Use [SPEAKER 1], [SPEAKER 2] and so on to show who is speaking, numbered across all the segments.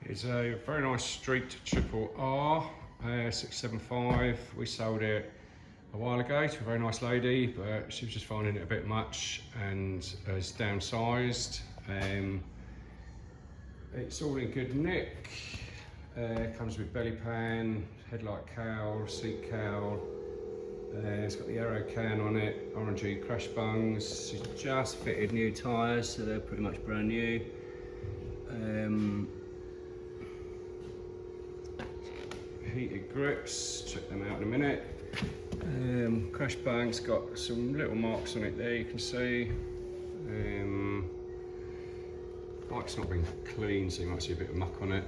[SPEAKER 1] It's a very nice street triple R 675. We sold it a while ago to a very nice lady, but she was just finding it a bit much and has downsized. It's all in good nick. Comes with belly pan, headlight cowl, seat cowl. It's got the aero can on it, orangey crash bungs. She's just fitted new tyres, so they're pretty much brand new. Heated grips, check them out in a minute. Crash bungs got some little marks on it there, you can see. Bike's not been clean, so you might see a bit of muck on it.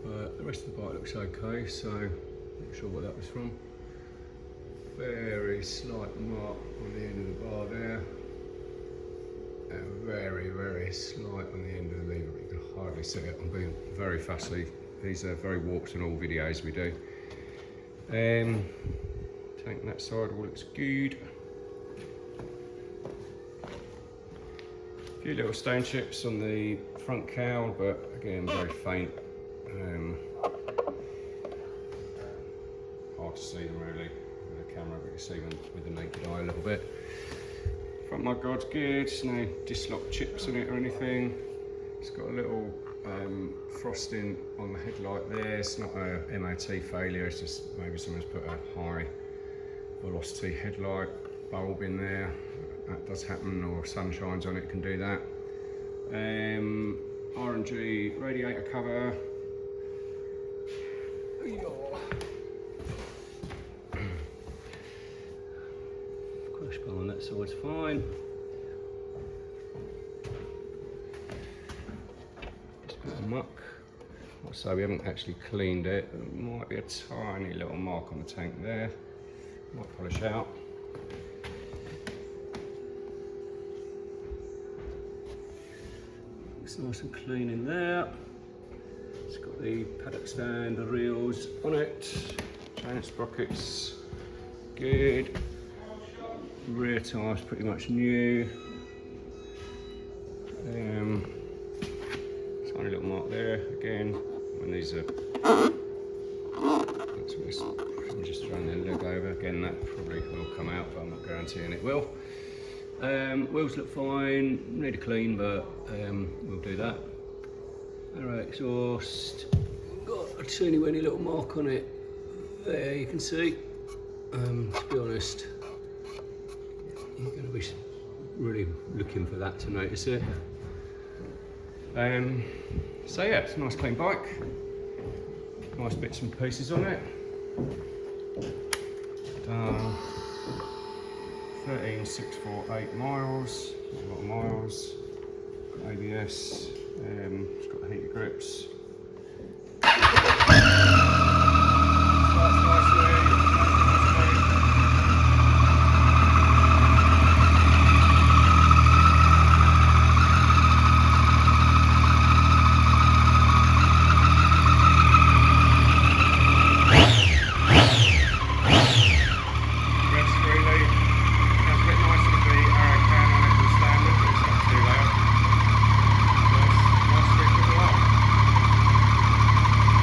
[SPEAKER 1] But the rest of the bike looks okay, so not sure what that was from. Very slight mark on the end of the bar there. Very, very slight on the end of the lever, but you can hardly see it. I'm being very fussy. These are very warped in all videos we do. Tank that side all looks good. A few little stone chips on the front cowl, but again very faint. Hard to see them really with the camera, but you see them with the naked eye a little bit. Front mudguard's good, there's no dislodge chips on it or anything. It's got a little frosting on the headlight there. It's not a MOT failure, it's just maybe someone's put a high velocity headlight bulb in there. That does happen, or sun shines on it, can do that. Orangey radiator cover. Crash bar on that side's fine. Just a bit of muck. So we haven't actually cleaned it. There might be a tiny little mark on the tank there. Might polish out. Looks nice and clean in there. It's got the paddock stand, the reels on it. Chain sprockets, good. Rear tyres pretty much new. Tiny little mark there again. When these are, I'm just throwing the leg over again. That probably will come out, but I'm not guaranteeing it will. Wheels look fine. Need a clean, but we'll do that. Alright, exhaust. Got a teeny weeny little mark on it. There you can see. To be honest, you're going to be really looking for that to notice it. So yeah, it's a nice clean bike. Nice bits and pieces on it. 13,648 miles. A lot of miles. ABS. It's got heated grips.